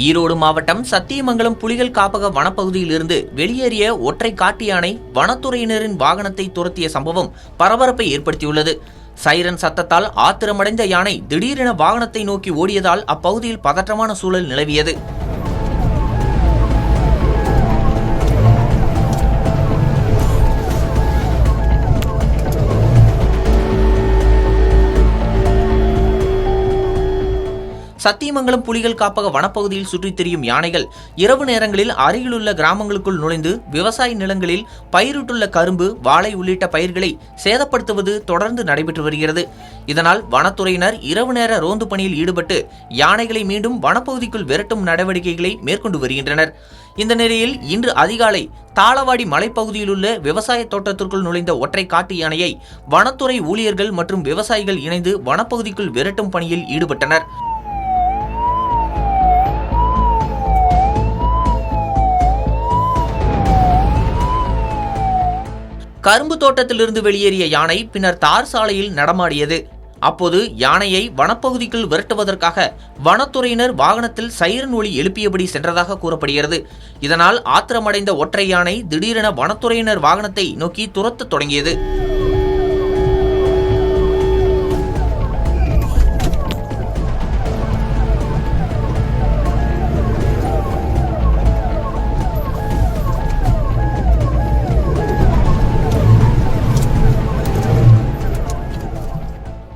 ஈரோடு மாவட்டம் சத்தியமங்கலம் புலிகள் காப்பக வனப்பகுதியிலிருந்து வெளியேறிய ஒற்றை காட்டு யானை வனத்துறையினரின் வாகனத்தை துரத்திய சம்பவம் பரபரப்பை ஏற்படுத்தியுள்ளது. சைரன் சத்தத்தால் ஆத்திரமடைந்த யானை திடீரென வாகனத்தை நோக்கி ஓடியதால் அப்பகுதியில் பதற்றமான சூழல் நிலவியது. சத்தியமங்கலம் புலிகள் காப்பக வனப்பகுதியில் சுற்றித் திரியும் யானைகள் இரவு நேரங்களில் அருகிலுள்ள கிராமங்களுக்குள் நுழைந்து விவசாய நிலங்களில் பயிரிட்டுள்ள கரும்பு, வாழை உள்ளிட்ட பயிர்களை சேதப்படுத்துவது தொடர்ந்து நடைபெற்று வருகிறது. இதனால் வனத்துறையினர் இரவு நேர ரோந்து பணியில் ஈடுபட்டு யானைகளை மீண்டும் வனப்பகுதிக்குள் விரட்டும் நடவடிக்கைகளை மேற்கொண்டு வருகின்றனர். இந்த நிலையில் இன்று அதிகாலை தாளவாடி மலைப்பகுதியில் உள்ள விவசாய தோட்டத்திற்குள் நுழைந்த ஒற்றை காட்டு யானையை வனத்துறை ஊழியர்கள் மற்றும் விவசாயிகள் இணைந்து வனப்பகுதிக்குள் விரட்டும் பணியில் ஈடுபட்டனர். கரும்பு தோட்டத்திலிருந்து வெளியேறிய யானை பின்னர் தார் சாலையில் நடமாடியது. அப்போது யானையை வனப்பகுதிக்குள் விரட்டுவதற்காக வனத்துறையினர் வாகனத்தில் சைரன் ஒலி எழுப்பியபடி சென்றதாக கூறப்படுகிறது. இதனால் ஆத்திரமடைந்த ஒற்றை யானை திடீரென வனத்துறையினர் வாகனத்தை நோக்கி துரத்த தொடங்கியது.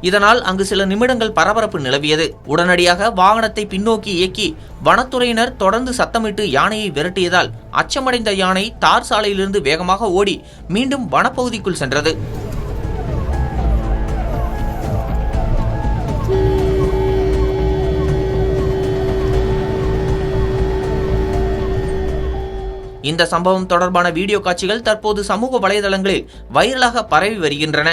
இதனால் அங்கு சில நிமிடங்கள் பரபரப்பு நிலவியது. உடனடியாக வாகனத்தை பின்னோக்கி இயக்கி வனத்துறையினர் தொடர்ந்து சத்தமிட்டு யானையை விரட்டியதால் அச்சமடைந்த யானை தார் சாலையிலிருந்து வேகமாக ஓடி மீண்டும் வனப்பகுதிக்குள் சென்றது. இந்த சம்பவம் தொடர்பான வீடியோ காட்சிகள் தற்போது சமூக வலைதளங்களில் வைரலாக பரவி வருகின்றன.